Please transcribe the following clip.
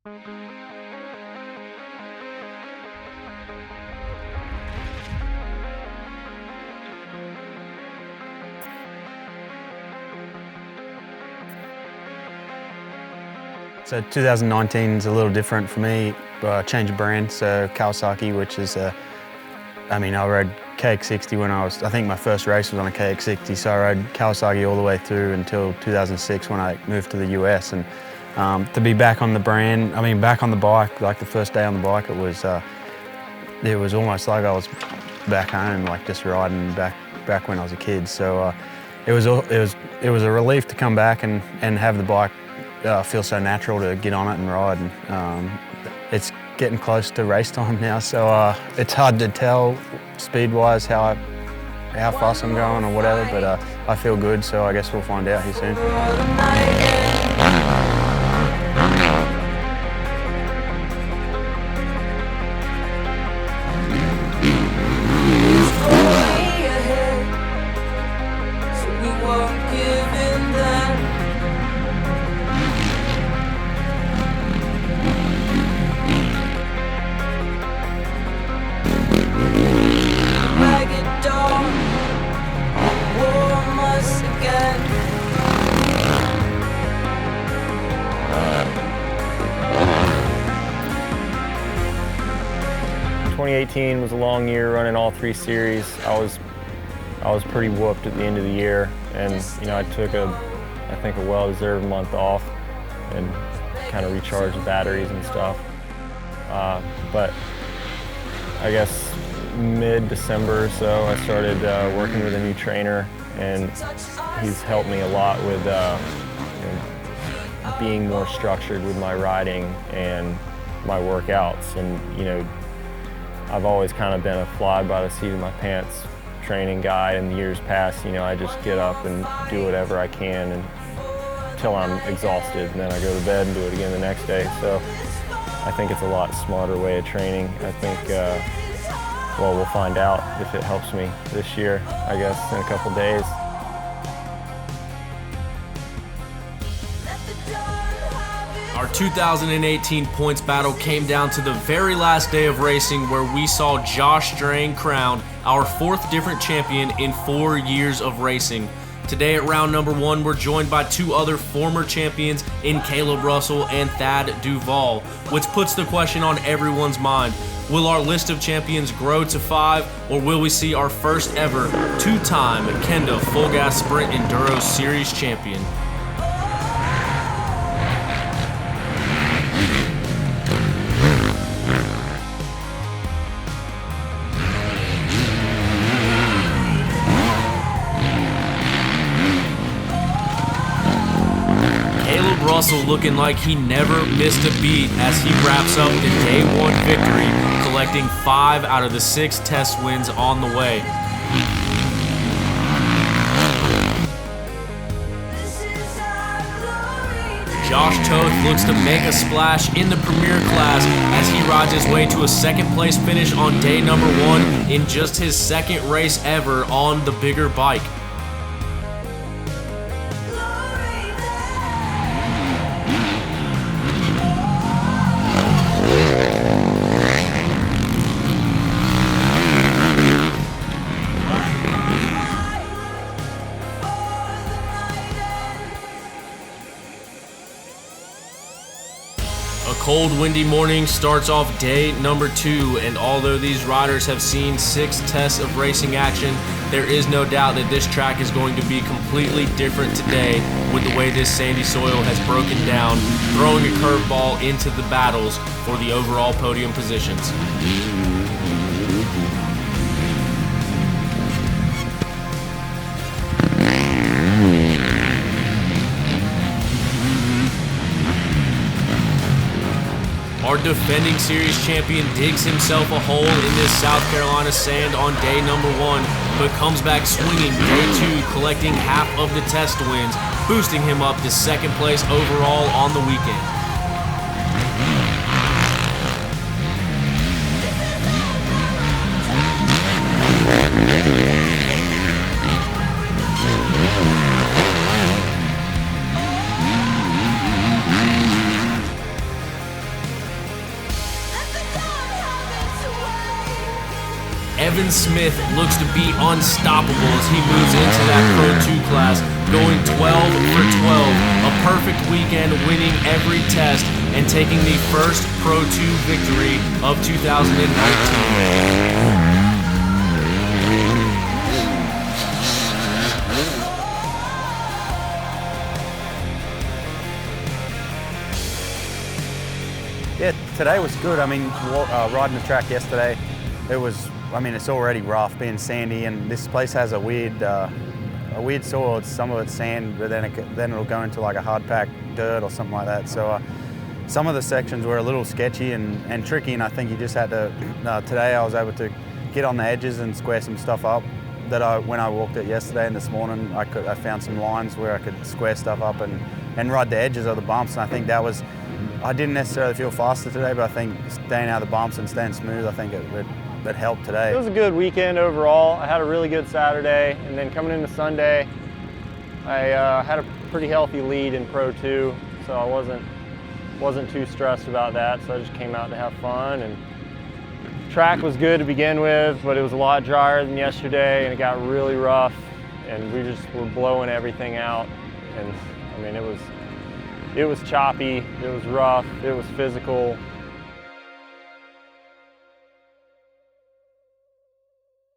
So 2019 is a little different for me. Change of brand, so Kawasaki, which is I rode KX60 when I think my first race was on a KX60, so I rode Kawasaki all the way through until 2006 when I moved to the US. And to be back on the brand, back on the bike, like the first day on the bike, it was almost like I was back home, like just riding back when I was a kid. So it was a relief to come back and have the bike feel so natural to get on it and ride. And it's getting close to race time now, so it's hard to tell speed-wise how fast I'm going or whatever, but I feel good, so I guess we'll find out here soon. '18 was a long year running all 3 series. I was pretty whooped at the end of the year, and I took I think a well-deserved month off and kind of recharged the batteries and stuff. But I guess mid-December or so, I started working with a new trainer, and he's helped me a lot with being more structured with my riding and my workouts. And I've always kind of been a fly by the seat of my pants training guy in the years past. I just get up and do whatever I can until I'm exhausted, and then I go to bed and do it again the next day. So I think it's a lot smarter way of training. I think, well, we'll find out if it helps me this year, I guess, in a couple days. Our 2018 points battle came down to the very last day of racing, where we saw Josh Strang crowned our 4th different champion in 4 years of racing. Today at round number 1, we're joined by 2 other former champions in Kailub Russell and Thad Duvall, which puts the question on everyone's mind. Will our list of champions grow to 5, or will we see our first ever 2-time Kenda Full Gas Sprint Enduro Series champion? Russell looking like he never missed a beat as he wraps up the day 1 victory, collecting 5 out of the 6 test wins on the way. Josh Toth looks to make a splash in the Premier class as he rides his way to a 2nd place finish on day number 1 in just his 2nd race ever on the bigger bike. A cold, windy morning starts off day number 2, and although these riders have seen 6 tests of racing action, there is no doubt that this track is going to be completely different today with the way this sandy soil has broken down, throwing a curveball into the battles for the overall podium positions. Our defending series champion digs himself a hole in this South Carolina sand on day number 1, but comes back swinging day 2, collecting half of the test wins, boosting him up to 2nd place overall on the weekend. Evan Smith looks to be unstoppable as he moves into that Pro 2 class, going 12 for 12. A perfect weekend, winning every test and taking the first Pro 2 victory of 2019. Yeah, today was good. I mean, riding the track yesterday, it was, I mean, it's already rough being sandy, and this place has a weird soil. It's, some of it's sand, but then it'll go into like a hard packed dirt or something like that. So some of the sections were a little sketchy and tricky, and I think you just had to, today I was able to get on the edges and square some stuff up that when I walked it yesterday and this morning, I found some lines where I could square stuff up and ride the edges of the bumps, and I think that was, I didn't necessarily feel faster today, but I think staying out of the bumps and staying smooth, I think it helped today. It was a good weekend overall. I had a really good Saturday, and then coming into Sunday, I had a pretty healthy lead in Pro 2, so I wasn't too stressed about that, so I just came out to have fun. And track was good to begin with, but it was a lot drier than yesterday, and it got really rough, and we just were blowing everything out. And I mean, it was choppy, it was rough, it was physical,